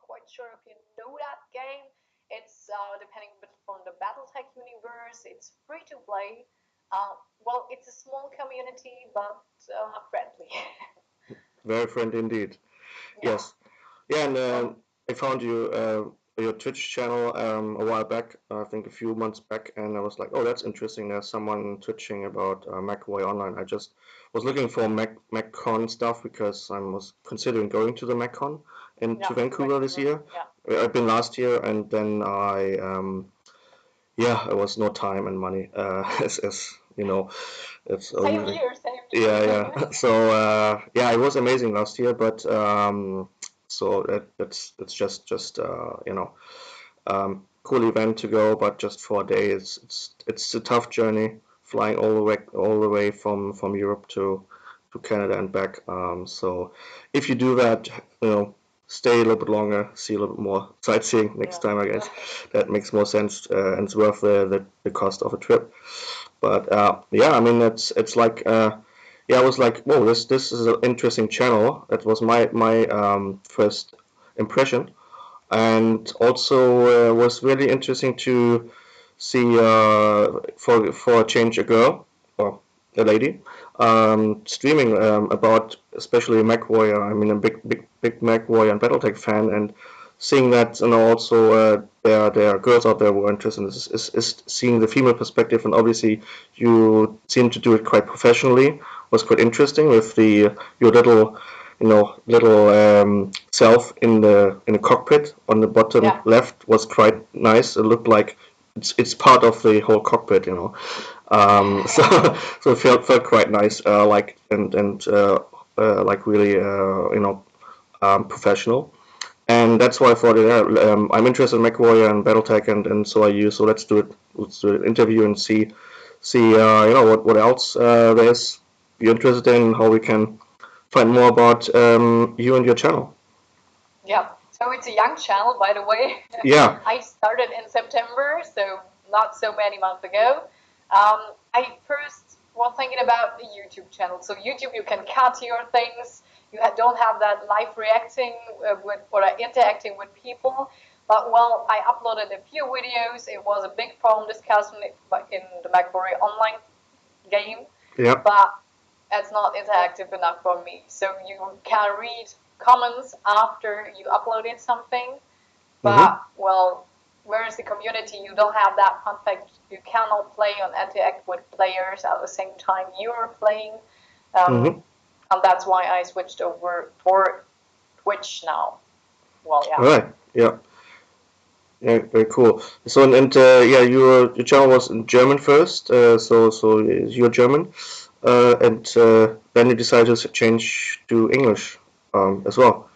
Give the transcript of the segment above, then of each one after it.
quite sure if you know that game. It's depending a bit on the BattleTech universe. It's free to play. Well, it's a small community, but friendly. Very friendly indeed. Yeah. Yes. Yeah, and I found your Twitch channel a while back, I think a few months back, and I was like, oh, that's interesting. There's someone twitching about Mechwarrior Online. I just was looking for MechCon stuff because I was considering going to the MechCon Yeah, to to Vancouver this Vancouver. year. Yeah. I've been last year, and then yeah, it was no time and money, as you know, it's Same usually. here, same Yeah, here. yeah. So yeah, it was amazing last year, but so it's just cool event to go, but just for a day, it's a tough journey flying all the way from Europe to Canada and back. So if you do that, stay a little bit longer, see a little bit more sightseeing next time, I guess. That makes more sense, and it's worth the cost of a trip. But yeah, I mean it's like yeah, I was like, whoa, this is an interesting channel. That was my first impression, and also was really interesting to see for a change a girl or a lady streaming about especially MechWarrior. I mean, a big MechWarrior and BattleTech fan, and seeing that, also there are girls out there who are interested in this, is seeing the female perspective, and obviously you seem to do it quite professionally. Was quite interesting with the your little self in the cockpit on the bottom Yeah. left was quite nice. It looked like it's part of the whole cockpit. So so it felt quite nice, like and like really professional. And that's why I thought, yeah, I'm interested in MechWarrior and BattleTech, and so are you. So let's do it. Let's do an interview and see what else there's you're interested in, how we can find more about you and your channel. Yeah. So it's a young channel, by the way. Yeah. I started in September, so not so many months ago. I first was thinking about the YouTube channel. So YouTube, you can cut your things. You don't have that live reacting with or interacting with people. But well, I uploaded a few videos. It was a big forum discussion in the Mechwarrior Online game, Yeah. but it's not interactive enough for me. So you can read comments after you uploaded something, Mm-hmm. but well, where is the community? You don't have that fun fact. You cannot play and interact with players at the same time you're playing, Mm-hmm. and that's why I switched over for Twitch now. Well, All yeah. right. Yeah. Yeah. Very cool. So and yeah, your channel was in German first. So you're German, and then you decided to change to English as well.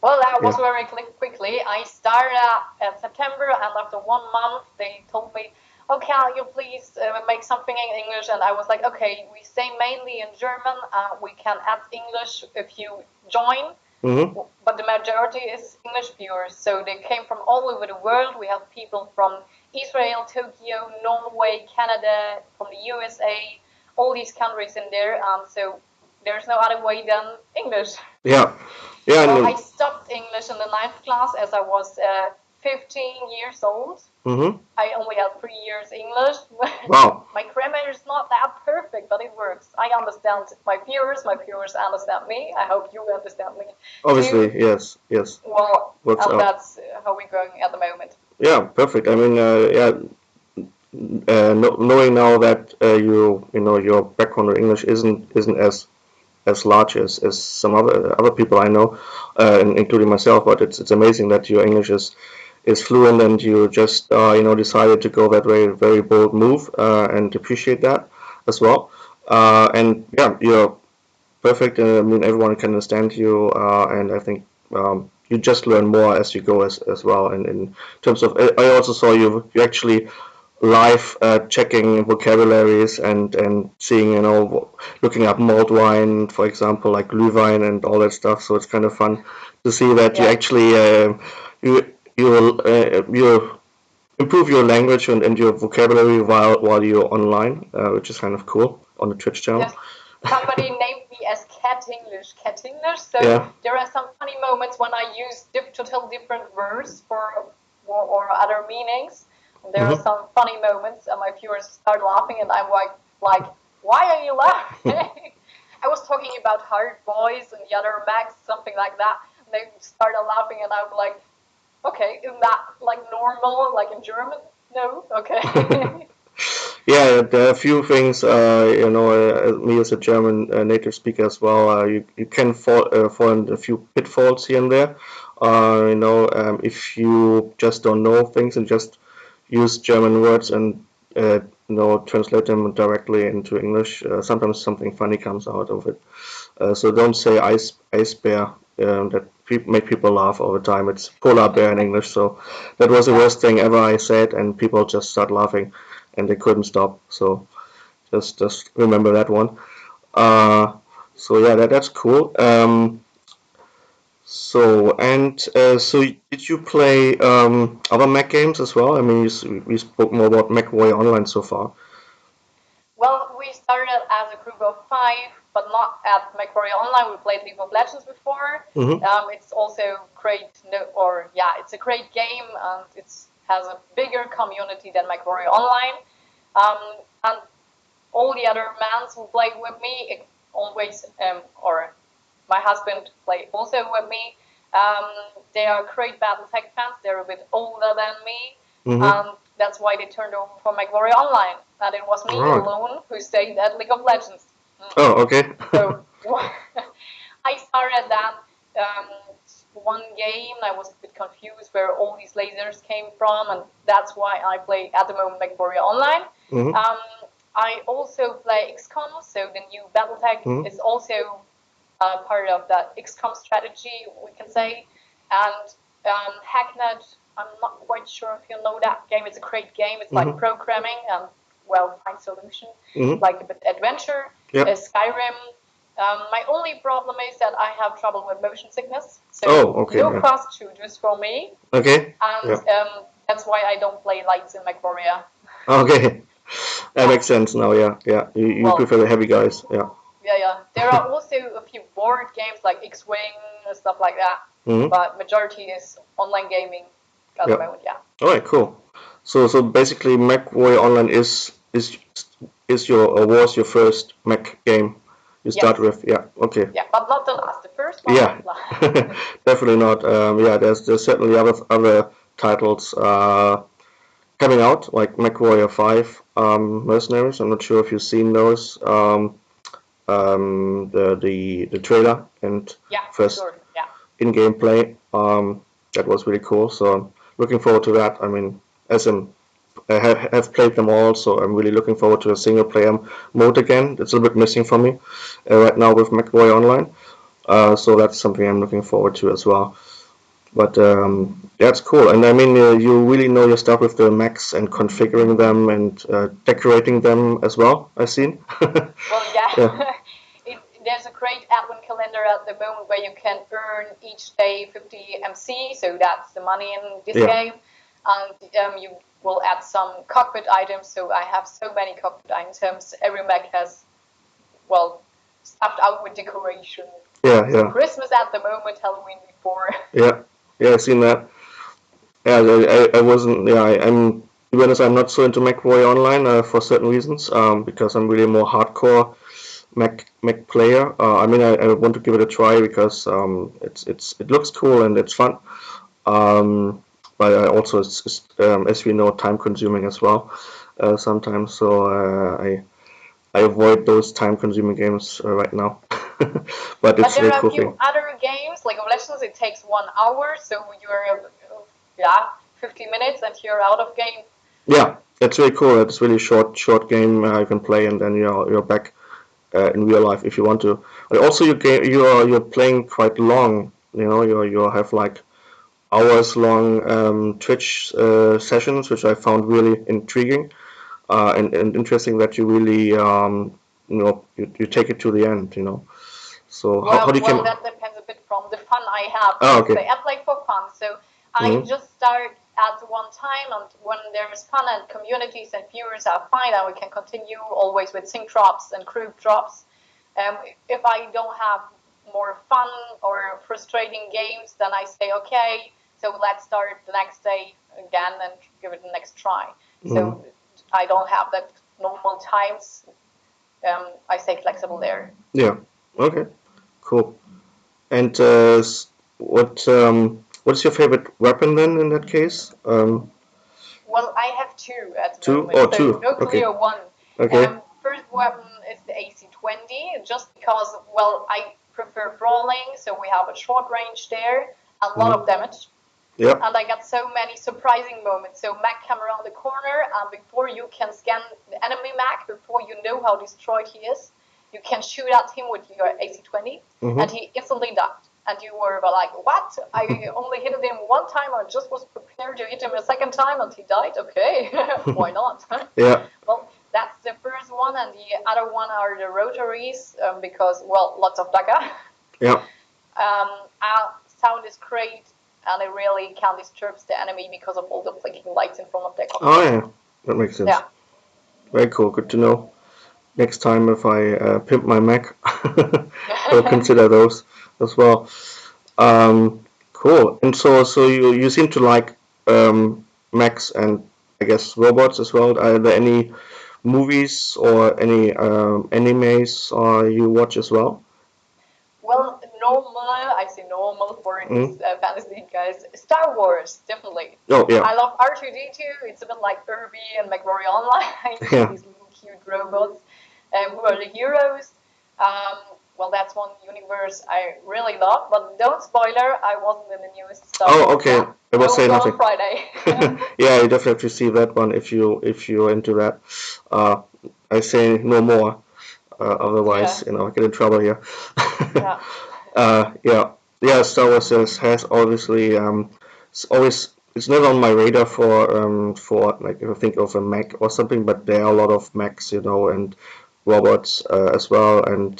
Well, that Yeah. was very quickly. I started in September, and after 1 month, they told me, "Oh, can you please make something in English?" And I was like, "Okay, we stay mainly in German. We can add English if you join, Mm-hmm. but the majority is English viewers. So they came from all over the world. We have people from Israel, Tokyo, Norway, Canada, from the USA, all these countries in there. So there's no other way than English." Yeah. Yeah. Well, I And stopped English in the ninth class as I was 15 years old. mm-hmm. I only had 3 years English. Wow. My grammar is not that perfect, but it works. I understand my viewers understand me. I hope you understand me too. Obviously, yes, yes, Well, works and out. that's how we're going at the moment. Yeah, perfect. I mean, yeah, knowing now that your background in English isn't as large as some other people I know, including myself. But it's amazing that your English is fluent, and you just decided to go that very very bold move, and appreciate that as well. And yeah, you're perfect. I mean, everyone can understand you, and I think you just learn more as you go as well. And in terms of, I also saw you actually live checking vocabularies and seeing, looking up malt wine, for example, like Glühwein and all that stuff. So it's kind of fun to see that you Yeah. actually you improve your language and your vocabulary while you're online, which is kind of cool on the Twitch channel. Yes. Somebody named me as Kat Cat English. So Yeah. there are some funny moments when I use total different words or other meanings. There are some funny moments, and my viewers start laughing, and I'm like, why are you laughing? I was talking about Hard Boys and the other Max, something like that. And they started laughing, and I'm like, okay, isn't that like normal, like in German? No, okay. Yeah, there are a few things, me as a German native speaker as well, you can fall into a few pitfalls here and there. If you just don't know things and just use German words and translate them directly into English, sometimes something funny comes out of it. So don't say ice bear. That make people laugh all the time. It's polar bear in English. So that was the worst thing ever I said, and people just start laughing, and they couldn't stop. So just remember that one. Uh, so yeah, that's cool. So did you play other Mac games as well? I mean, we spoke more about Mechwarrior Online so far. Well, we started as a group of 5, but not at Mechwarrior Online. We played League of Legends before. Mm-hmm. It's also great, it's a great game, and it has a bigger community than Mechwarrior Online. And all the other men who play with me always, or my husband play also with me. Um, they are great BattleTech fans. They're a bit older than me, Mm-hmm. and that's why they turned over for Mechwarrior Online. And it was me Right. alone who stayed at League of Legends. Oh, okay. So I started that one game. I was a bit confused where all these lasers came from, and that's why I play at the moment Mechwarrior Online. Mm-hmm. I also play XCOM, so the new BattleTech Mm-hmm. is also part of that XCOM strategy, we can say. And Hacknet, I'm not quite sure if you know that game. It's a great game. It's like programming and, well, find solution, like a bit adventure. Yep. Skyrim. My only problem is that I have trouble with motion sickness. So Okay. no fast shooters for me. Okay. And that's why I don't play lights in Mechwarrior. Okay. That makes sense now. Yeah. Yeah. You prefer the heavy guys. Yeah. Yeah. There are also a few board games like X-Wing and stuff like that. But majority is online gaming at the moment. Yeah. All right. Cool. So basically, Mechwarrior Online is your or was your first Mech game you start with. Yeah. Okay. Yeah, but not the last. The first one. Yeah. Definitely not. Yeah. There's certainly other titles coming out like MechWarrior 5 Mercenaries. I'm not sure if you've seen those. The trailer and first in-game play. That was really cool. So I'm looking forward to that. I mean, I have played them all, so I'm really looking forward to a single player mode again. It's a little bit missing for me right now with MechWarrior Online. So that's something I'm looking forward to as well. But that's cool. And I mean, you really know your stuff with the mechs and configuring them and decorating them as well, I've seen. Well, yeah. There's a great advent calendar at the moment where you can earn each day 50 MC, so that's the money in this game. And you will add some cockpit items, so I have so many cockpit items. Every mech has, well, stuffed out with decoration. So Christmas at the moment, Halloween before. Yeah, I've seen that. Yeah, I wasn't. Yeah, I'm. To be honest, I'm not so into MechWarrior Online for certain reasons. Because I'm really more hardcore Mech player. I mean, I want to give it a try because it looks cool and it's fun. But also as we know, time consuming as well sometimes. So I avoid those time consuming games right now. But it's there a are cool a few thing. other games, like of Legends, it takes 1 hour, so you're 50 minutes and you're out of game. Yeah, it's really cool. It's really short game you can play, and then you're back in real life if you want to. But also you're playing quite long. You know, you have like hours long Twitch sessions, which I found really intriguing and interesting that you really you take it to the end. You know, so how do you Well, that depends a bit from the fun I have. okay. I play for fun, so I just start at one time, and when there is fun and communities and viewers are fine, and we can continue always with sync drops and group drops. If I don't have more fun or frustrating games, then I say, okay, so let's start the next day again and give it the next try. So I don't have that normal times. I stay flexible there. Yeah. Okay. Cool. And what's your favorite weapon then in that case? Well, I have two at the Two? moment, Oh, so two. no Okay. clear one. Okay. First weapon is the AC-20, just because, well, I prefer brawling, so we have a short range there, a lot of damage. Yep. And I got so many surprising moments. So mech come around the corner, and before you can scan the enemy mech, before you know how destroyed he is, you can shoot at him with your AC-20, and he instantly died. And you were like, what? I only hit him one time, I just was prepared to hit him a second time, and he died? Okay, why not? Yeah. Well, that's the first one, and the other one are the rotaries, because, well, lots of DACA. Yeah. Sound is great, and it really can disturb the enemy because of all the blinking lights in front of their cockpit. Oh yeah, that makes sense. Yeah. Very cool. Good to know. Next time if I pimp my Mac, I'll consider those as well. Cool. And so you seem to like Macs and I guess robots as well. Are there any movies or any animes you watch as well? Well, normal, I say normal for these fantasy guys. Star Wars, definitely. Oh yeah. I love R2-D2. It's a bit like Kirby and Mechwarrior Online. Yeah. These little cute robots who are the heroes. Well, that's one universe I really love, but don't spoiler, I wasn't in the newest Star Wars. Oh, okay. I will say nothing. On Friday. Yeah, you definitely have to see that one if you're into that. I say no more. Otherwise, I get in trouble here. Yeah. Star Wars has obviously it's not on my radar for like if I think of a Mac or something, but there are a lot of Macs, and robots as well, and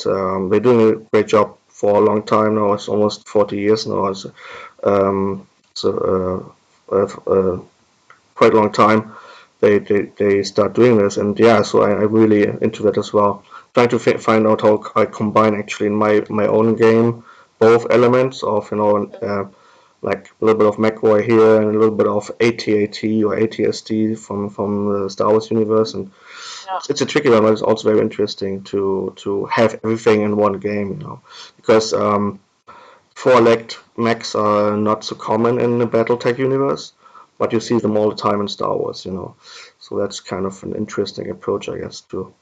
they're doing a great job for a long time now. It's almost 40 years now. So quite a long time they start doing this, and yeah, so I'm really into that as well. Trying to find out how I combine actually in my own game both elements of like a little bit of Mechwarrior here and a little bit of AT-AT or ATST from the Star Wars universe, and it's a tricky one, but it's also very interesting to have everything in one game, because four-legged mechs are not so common in the BattleTech universe, but you see them all the time in Star Wars, So that's kind of an interesting approach, I guess, to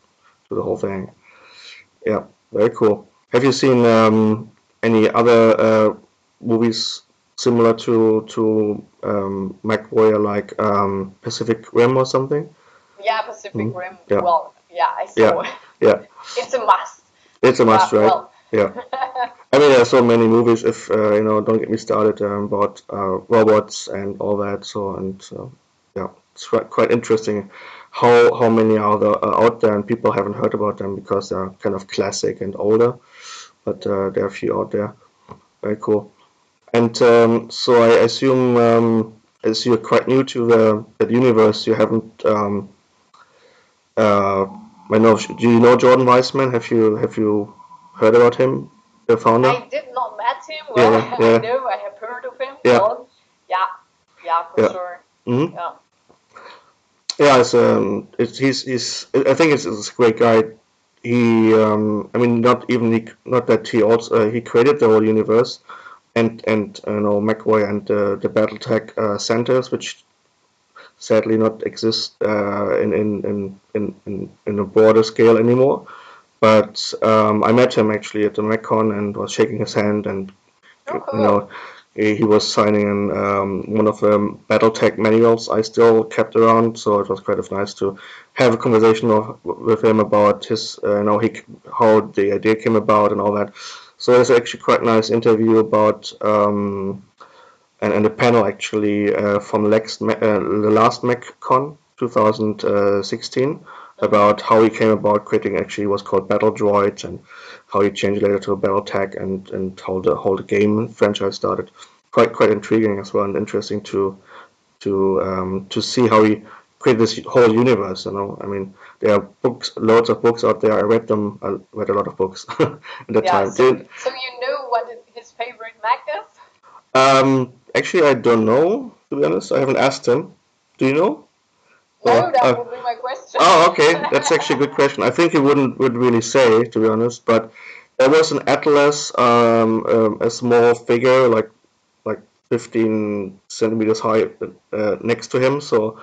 the whole thing. Yeah, very cool. Have you seen any other movies similar to MechWarrior, like Pacific Rim or something? Yeah, Pacific Rim. Yeah. Well, yeah, I saw it. Yeah. It's a must. It's a must, right? Well. Yeah. I mean, there are so many movies. If don't get me started about robots and all that. Yeah, it's quite interesting how many are out there, and people haven't heard about them because they're kind of classic and older. But there are a few out there. Very cool. And so I assume, as you're quite new to the universe, you haven't. I know. Do you know Jordan Weissman? Have you heard about him, the founder? I did not met him. Well, I know I have heard of him. Yeah. Well, yeah, for sure. Mm-hmm. Yeah. Yeah, he's I think it's a great guy. I mean, not that he created the whole universe, and MechWarrior and the BattleTech centers, which sadly not exist in a broader scale anymore. But I met him actually at the MechCon and was shaking his hand, and cool. He was signing in one of the BattleTech manuals I still kept around, so it was kind of nice to have a conversation with him about his, how the idea came about and all that. So it's actually quite a nice interview about and a panel actually from the last MechCon 2016 about how he came about creating actually what's called Battle Droids, and how he changed later to BattleTech, and how the whole game franchise started. Quite intriguing as well, and interesting to see how he created this whole universe. I mean, there are books, loads of books out there. I read them. I read a lot of books at the time. So you know Actually, I don't know, to be honest. I haven't asked him. Do you know? No, Or, that would be my question. oh, okay. That's actually a good question. I think he would really say, to be honest. But there was an atlas, a small figure, like 15 centimeters high, next to him. So,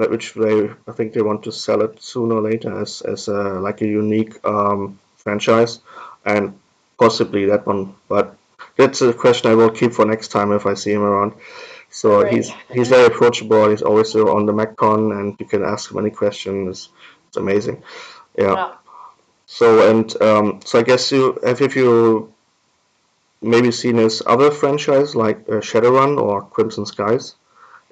which I think they want to sell it sooner or later as like a unique franchise, and possibly that one. But that's a question I will keep for next time if I see him around. So Great. he's very approachable. He's always on the MacCon, and you can ask him any questions. It's amazing. Yeah. Yeah. So so I guess if you maybe seen his other franchise like Shadowrun or Crimson Skies,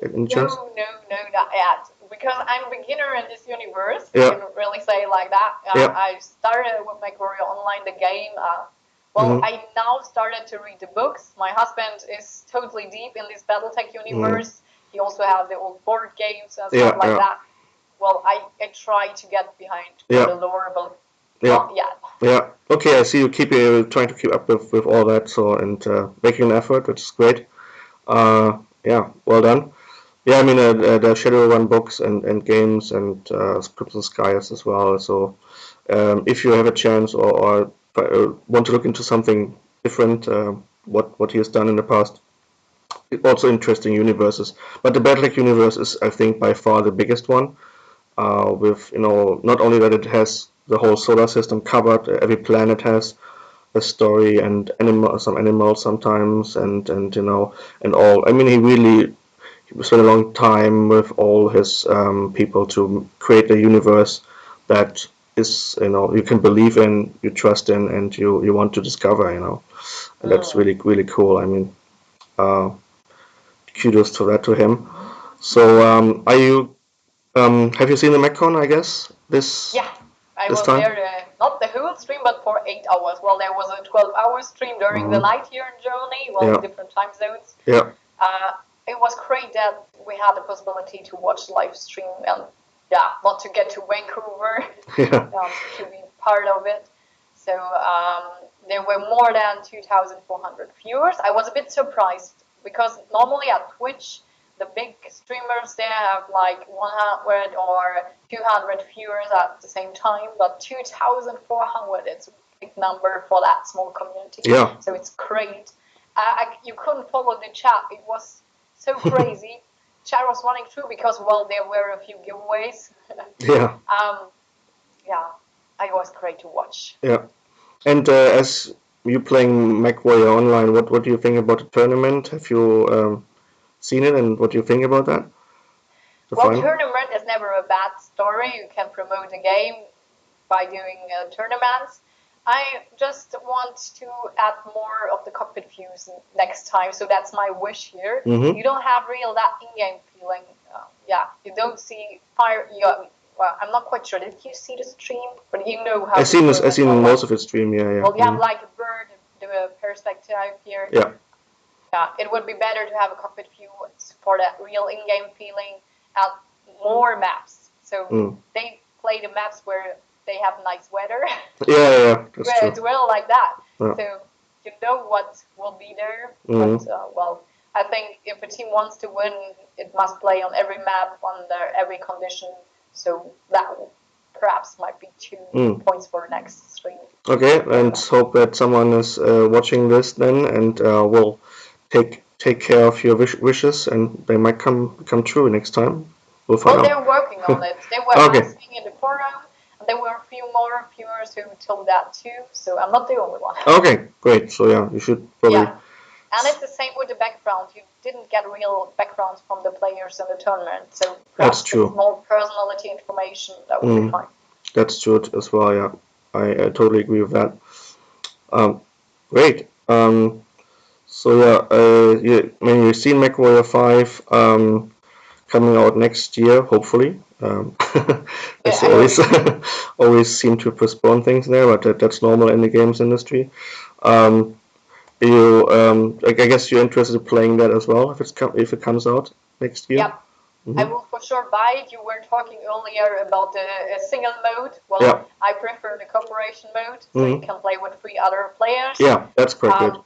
any No, chance? no, no, not yet. Because I'm a beginner in this universe, I Yeah. can really say it like that. Yeah. I started with Mechwarrior Online, the game. Mhm. I now started to read the books. My husband is totally deep in this BattleTech universe. He also has the old board games and Yeah. stuff like Yeah. that. Well, I try to get behind Yeah. the lore, but Yeah. not yet. Yeah. Okay. I see you trying to keep up with all that. So and making an effort, which is great. Yeah. Well done. Yeah, I mean the Shadowrun books and games and Crimson Skies as well. So if you have a chance or want to look into something different, what he has done in the past, also interesting universes. But the Battletech universe is, I think, by far the biggest one. With not only that it has the whole solar system covered, every planet has a story and some animals sometimes, and and all. I mean, he spent a long time with all his people to create a universe that is you can believe in, you trust in, and you want to discover. And that's Mm. really cool. I mean, uh, kudos to that to him. So, are you have you seen the MechCon? I guess Yeah, I this was time. there, not the whole stream, but for 8 hours. Well, there was a 12-hour stream during the Hmm. night here in Germany, well, Yeah, different time zones. yeah, Uh, it was great that we had the possibility to watch live stream and, yeah, not to get to Vancouver yeah. to be part of it. So there were more than 2,400 viewers. I was a bit surprised because normally at Twitch, the big streamers there have like 100 or 200 viewers at the same time, but 2,400, it's a big number for that small community. Yeah. So it's great. You couldn't follow the chat. It was so crazy. Chat was running through because, well, there were a few giveaways. Yeah, Yeah, it was great to watch. yeah. And as you playing MechWarrior Online, what do you think about the tournament? Have you seen it, and what do you think about that? The Well, final? tournament is never a bad story. You can promote a game by doing tournaments. I just want to add more of the cockpit views next time, so that's my wish here. Mm-hmm. You don't have real that in-game feeling. Yeah, you don't see fire. Well, I'm not quite sure. Did you see the stream? But you know how I seen this. I tournament seen are most like. of his stream. Yeah, yeah. Well, you have like a bird, the perspective here. Yeah. Yeah, it would be better to have a cockpit view for that real in-game feeling and more maps. So they play the maps where they have nice weather. Yeah, that's Where true. it's well like that. Yeah. So you know what will be there. Mhm. But well, I think if a team wants to win, it must play on every map under every condition. So that perhaps might be 2 points for next stream. Okay, and hope that someone is watching this then and will take care of your wishes, and they might come true next time. We'll find Well, out. they're working on it. They were Okay. asking in the forum, and there were a few more viewers who told that too. So I'm not the only one. Okay, great. So yeah, you should probably. Yeah, and it's the same with the background. You didn't get real backgrounds from the players in the tournament, so That's perhaps true. it's more personality information that would be fine. That's true as well. Yeah, I totally agree with that. Great. So yeah, I mean, you've seen MechWarrior 5 coming out next year, hopefully. As I always, hope. always seem to postpone things there, but that's normal in the games industry. Um, I guess you're interested in playing that as well if it comes out next year. Yep. I will for sure buy it. You were talking earlier about the single mode. Well, Yeah. I prefer the cooperation mode, so you can play with 3 other players. Yeah, that's quite good.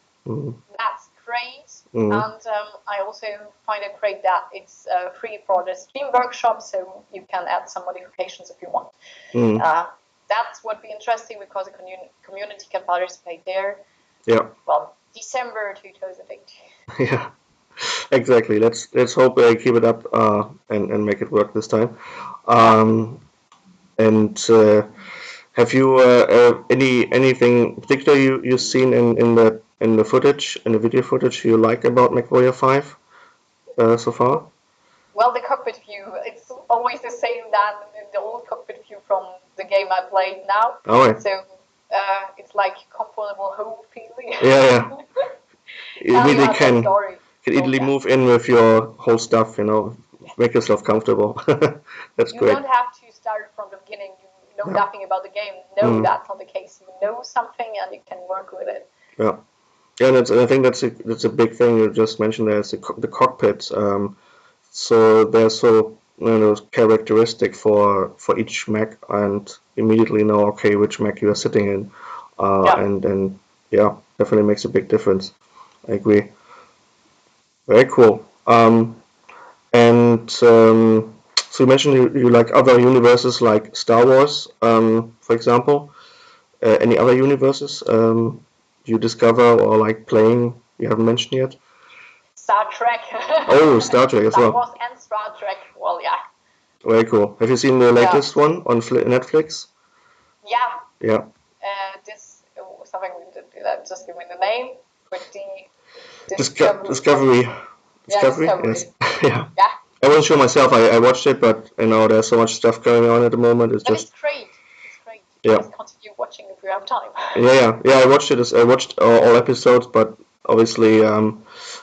That's great. And I also find it great that it's free for the Steam workshop, so you can add some modifications if you want. That would be interesting because the community can participate there. Yeah. Well, December 2008. Yeah. Exactly. Let's hope they keep it up and make it work this time. And have you anything particular you've seen in the footage, in the video footage you like about Mechwarrior 5 so far? Well, the cockpit view, it's always the same than the old cockpit view from the game I played now. Oh, yeah. So it's like comfortable home feeling. Yeah. You really can easily yeah. move in with your whole stuff, make yourself comfortable. That's You great. don't have to start from the beginning. You know nothing about the game. No, that's not the case. You know something and you can work with it. Yeah. Yeah, and I think that's a big thing you just mentioned there. Is the cockpits. So they're so characteristic for each mech, and immediately know which mech you are sitting in, and yeah, definitely makes a big difference. I agree. Very cool. And so you mentioned you like other universes like Star Wars, for example. Any other universes you discover or like playing you haven't mentioned yet? Star Trek. Oh, Star Trek as well. Star Wars and Star Trek. Well, yeah. Very cool. Have you seen the latest one on Netflix? Yeah. Yeah. Something just give me the name. Discovery. Discovery. Yes. Yeah. I wasn't sure myself. I watched it, but there's so much stuff going on at the moment. It's great. It's great. Yeah. Just continue watching if you have time. Yeah. I watched it. I watched all episodes, but obviously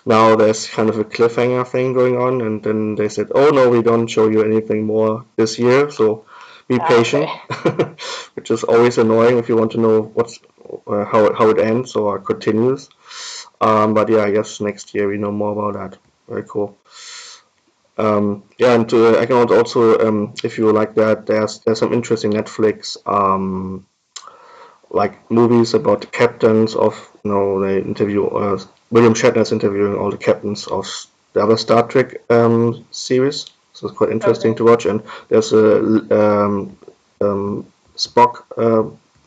now there's kind of a cliffhanger thing going on, and then they said, "Oh no, we don't show you anything more this year." So be patient, which is always annoying if you want to know how it ends or continues. But yeah, I guess next year we know more about that. Very cool. Yeah, and I can also, if you like that, there's some interesting Netflix like movies about the captains of, they interview William Shatner's interviewing all the captains of the other Star Trek series, so it's quite interesting to watch. And there's a Spock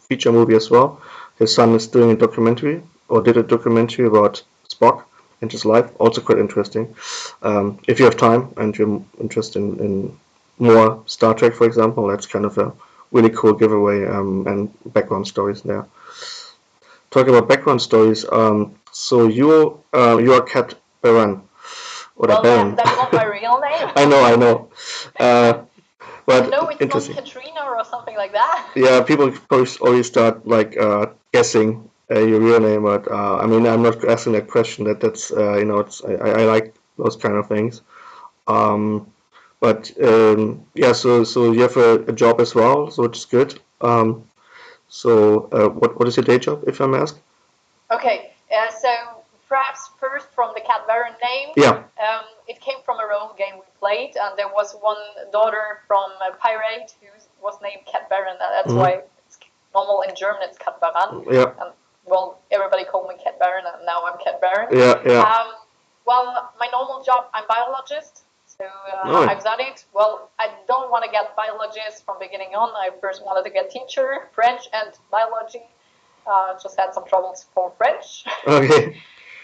feature movie as well. His son is doing a documentary, or did a documentary about Spock and his life, also quite interesting. If you have time and you're interested in more Star Trek, for example, that's kind of a really cool giveaway and background stories there. Talking about background stories, so you are Kat Baran. Baran. That's not my real name. I know. But no, it's not Katrina or something like that. Yeah, people probably always start like guessing your real name, but I mean, I'm not asking that question. That's I like those kind of things. But yeah, so you have a job as well, so which is good. So what is your day job, if I may ask? Okay, so perhaps first from the Kat Baran name. Yeah. It came from a role game we played, and there was one daughter from a pirate who was named Kat Baran. That's why it's normal in German. It's Kat Baran. Yeah. And well, everybody called me Kat Baran, and now I'm Kat Baran. Yeah. Well, my normal job, I'm biologist. So I've studied. Well, I don't want to get biologist from beginning on. I first wanted to get teacher, French and biology. Just had some troubles for French. Okay.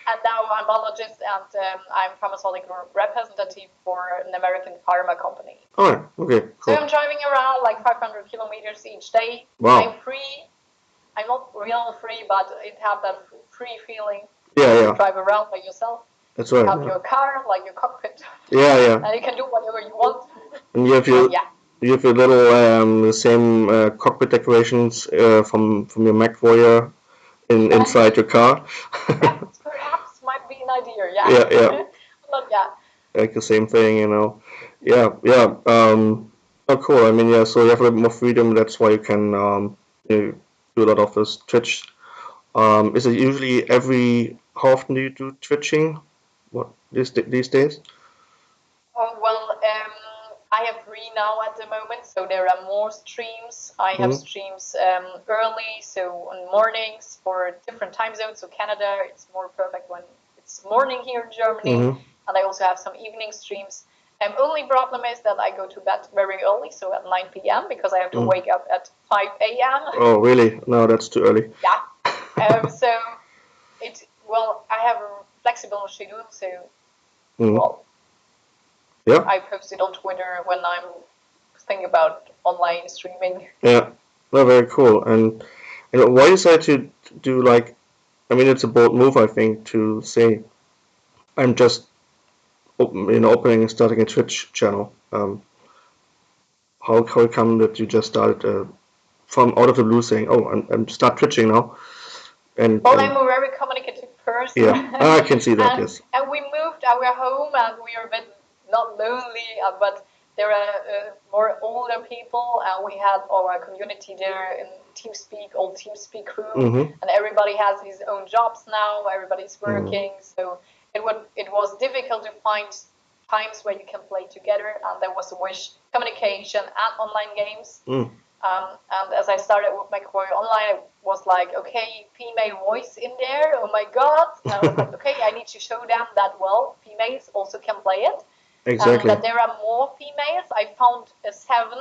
And now I'm biologist and I'm pharmaceutical representative for an American pharma company. Oh, okay. Cool. So I'm driving around like 500 kilometers each day. Wow. I'm free. I'm not real free, but it has that free feeling. Yeah. You drive around by yourself. That's right. You have your car, like your cockpit. Yeah. And you can do whatever you want. And you have your little the same cockpit decorations from your Mechwarrior inside your car. That perhaps might be an idea. Yeah. But yeah. Like the same thing, Yeah. Oh, cool. I mean, yeah. So you have a bit more freedom. That's why you can do a lot of this Twitch. Is it usually how often do you do Twitching? What these days? Oh, well, I have 3 now at the moment, so there are more streams. I have streams early, so on mornings for different time zones. So Canada, it's more perfect when it's it's morning here in Germany, and I also have some evening streams. Only problem is that I go to bed very early, so at 9 p.m. because I have to wake up at 5 a.m. Oh, really? No, that's too early. Yeah. So I have a flexible schedule, so yeah. I posted on Twitter when I'm thinking about online streaming. Yeah, no, very cool. And why decide to do like? I mean, it's a bold move, I think, to say I'm just opening and starting a Twitch channel. How come that you just started from out of the blue saying, "Oh, I'm start Twitching now"? I'm a very communicative person. Yeah, I can see that. Yes. And we moved our home, and we are a bit not lonely, but there are more older people, and we had our community there in TeamSpeak, old TeamSpeak crew, and everybody has his own jobs now. Everybody's working, so it was difficult to find times where you can play together, and there was a wish communication and online games. And as I started with Mechwarrior Online, it was like, okay, female voice in there, oh my god. And I was like, okay, I need to show them that, well, females also can play it. Exactly. That there are more females. I found 7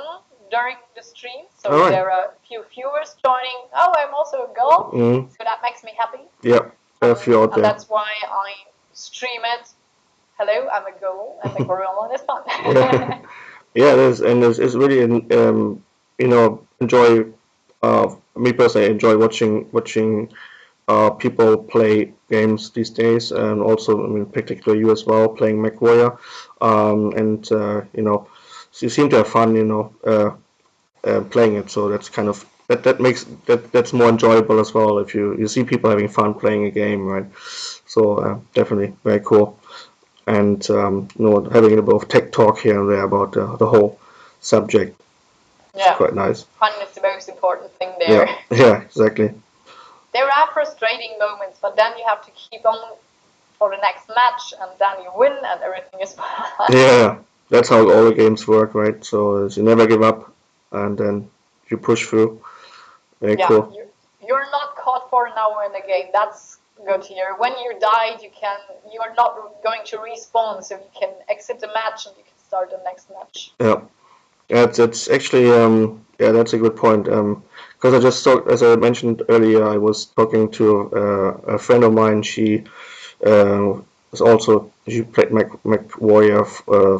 during the stream, so there are a few viewers joining. Oh, I'm also a girl, so that makes me happy. Yeah, a few out there. And that's why I stream it. Hello, I'm a girl, and Mechwarrior Online is fun. Yeah, it is, and it's really enjoy. Me personally, I enjoy watching people play games these days, and also, I mean, particularly you as well, playing Mechwarrior, and so you seem to have fun, playing it. So that's kind of that's more enjoyable as well if you see people having fun playing a game, right? So definitely very cool. And having a bit of tech talk here and there about the whole subject. Yeah, it's quite nice. Fun is the most important thing there. Yeah, exactly. There are frustrating moments, but then you have to keep on for the next match, and then you win, and everything is fine. Yeah, that's how all the games work, right? So you never give up, and then you push through. Very cool. You're not caught for an hour in the game. That's good here. When you died, you're not going to respawn, so you can exit the match and you can start the next match. Yeah, it's actually that's a good point. Because I just talked, as I mentioned earlier, I was talking to a friend of mine. She she played Mechwarrior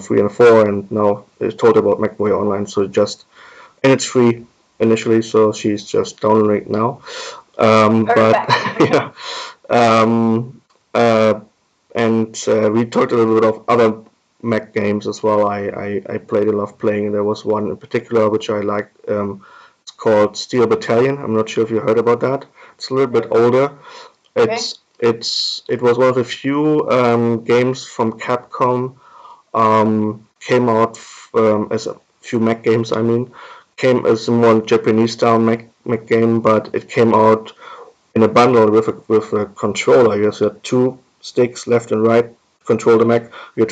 3 and 4, and now is told about Mechwarrior Online. So and it's free initially, so she's just downloading it now. But yeah, and we talked a little bit of other mech games as well. I played a lot of playing, and there was one in particular which I liked. It's called Steel Battalion. I'm not sure if you heard about that. It's a little bit older. It was one of the few games from Capcom came out as a few mech games. I mean, came as a more Japanese style mech game, but it came out in a bundle with a controller. You had 2 sticks left and right control the mech. You had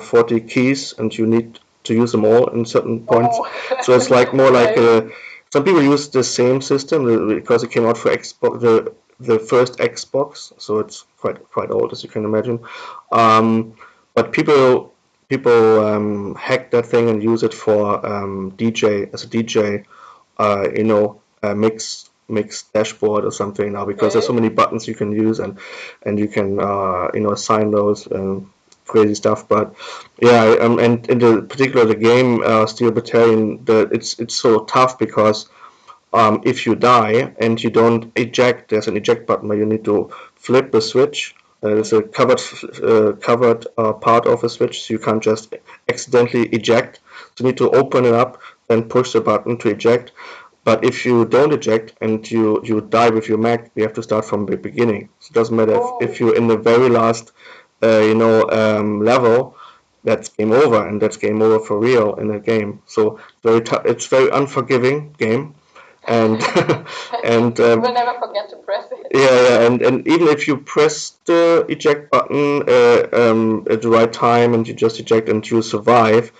40 keys, and you need to use them all in certain points. So it's like more like some people use the same system because it came out for Xbox, the first Xbox, so it's quite old, as you can imagine. But people hack that thing and use it for DJ mix dashboard or something now, because there's so many buttons you can use, and you can assign those crazy stuff. But yeah, and in the game Steel Battalion, it's so tough because if you die and you don't eject, there's an eject button where you need to flip the switch. There's a covered part of the switch, so you can't just accidentally eject. So you need to open it up and push the button to eject. But if you don't eject and you die with your mech, you have to start from the beginning. So it doesn't matter if you're in the very last level. That's game over, and that's game over for real in a game. So it's very unforgiving game. And and we'll never forget to press it. Yeah, and even if you press the eject button at the right time and you just eject and you survive,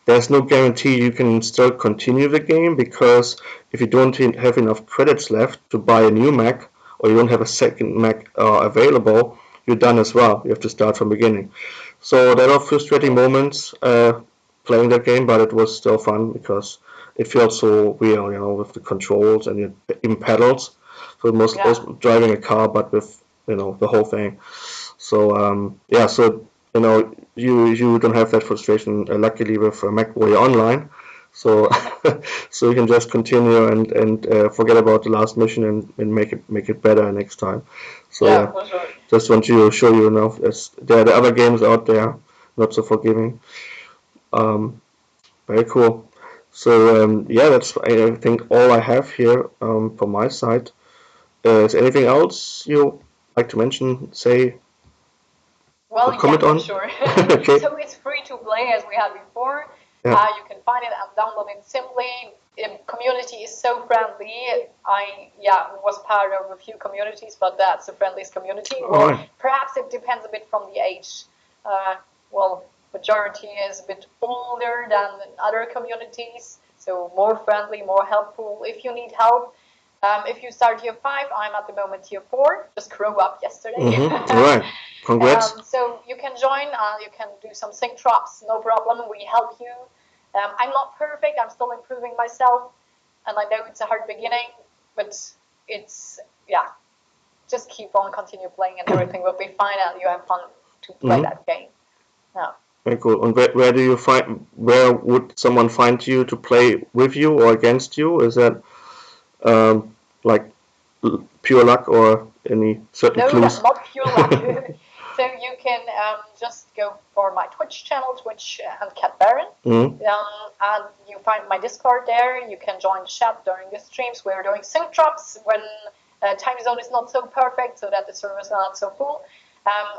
there's no guarantee you can still continue the game, because if you don't have enough credits left to buy a new mech or you don't have a second Mac available, you're done as well. You have to start from beginning. So there are frustrating moments playing that game, but it was still fun because it felt so real, with the controls and in pedals. So most driving a car, but with the whole thing. So so you don't have that frustration. Luckily with Mechwarrior Online, so so you can just continue and forget about the last mission and make it better next time. So for sure. Just want to show you there are the other games out there not so forgiving. Very cool. So that's I think all I have here from my side. Is anything else you like to mention? Say. Well, comment on? Sure. Okay. So it's free to play as we had before. Yeah. You can find it and download it simply. The community is so friendly. I was part of a few communities, but that's the friendliest community. Well, Right. perhaps it depends a bit from the age. Well, majority is a bit older than other communities, so more friendly, more helpful. If you need help, if you start tier 5, I'm at the moment tier 4. Just grew up yesterday. All right. Congrats. So you can join. You can do some sync drops. No problem. We help you. I'm not perfect. I'm still improving myself, and I know it's a hard beginning, but it's just keep on, continue playing, and everything will be fine, and you have fun to play that game. Yeah. Very cool. And where do you find? Where would someone find you to play with you or against you? Is that like pure luck or any certain clues? No, not pure luck. So you can just go for my Twitch channel, Twitch and Kat Baran, and you find my Discord there. You can join the chat during the streams. We're doing sync drops when time zone is not so perfect, so that the servers are not so full.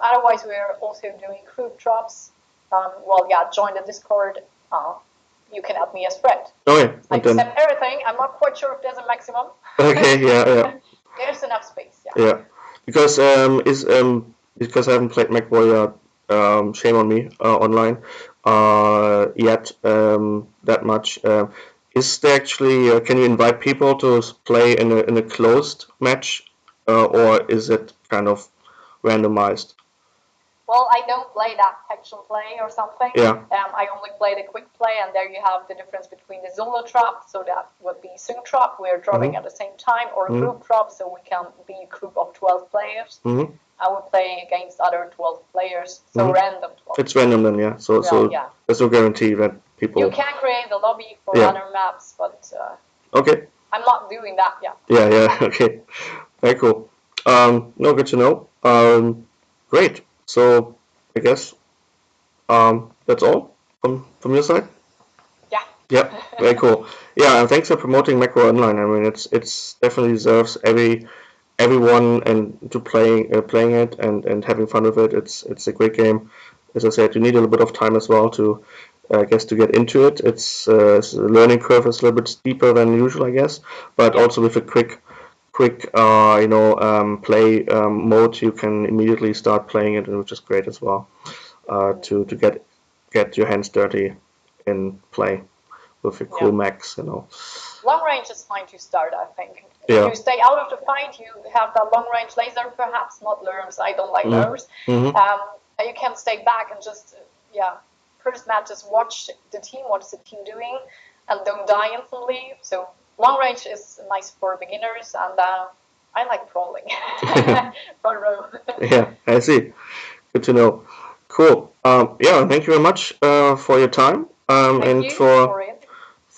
Otherwise, we're also doing group drops. Join the Discord. You can add me as friend. Oh yeah. I accept everything. I'm not quite sure if there's a maximum. Okay. Yeah. There's enough space. Yeah. Because because I haven't played Mechwarrior, shame on me, online yet that much. Is there actually can you invite people to play in a closed match, or is it kind of randomized? Well, I don't play that action play or something. Yeah. I only play the quick play, and there you have the difference between the solo drop, so that would be sync drop, we're dropping at the same time, or a group drop, so we can be a group of 12 players. I would play against other 12 players, so random 12. It's random then, yeah. So there's no guarantee that people. You can create a lobby for other maps, but okay. I'm not doing that yet. Yeah. Okay. Very cool. No, good to know. Great. So I guess that's all from your side. Yeah. Yep. Very cool. Yeah, and thanks for promoting Mechwarrior Online. I mean, it's definitely deserves everyone and to playing it and having fun with it. It's a great game. As I said, you need a little bit of time as well to I guess to get into it. It's the learning curve is a little bit steeper than usual, I guess, but also with a quick play mode, you can immediately start playing it, which is great as well. To get your hands dirty in play with your cool mechs, Long range is fine to start, I think. If you stay out of the fight, you have that long range laser, perhaps not lures. I don't like lures. You can stay back and just first match, just watch the team, what's the team doing, and don't die instantly. So long range is nice for beginners, and I like crawling. Front row. Yeah, I see. Good to know. Cool. Thank you very much for your time and for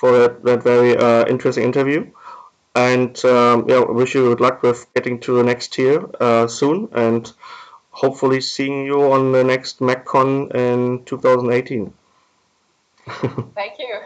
that very interesting interview. And wish you good luck with getting to the next tier soon, and hopefully seeing you on the next MechCon in 2018. Thank you.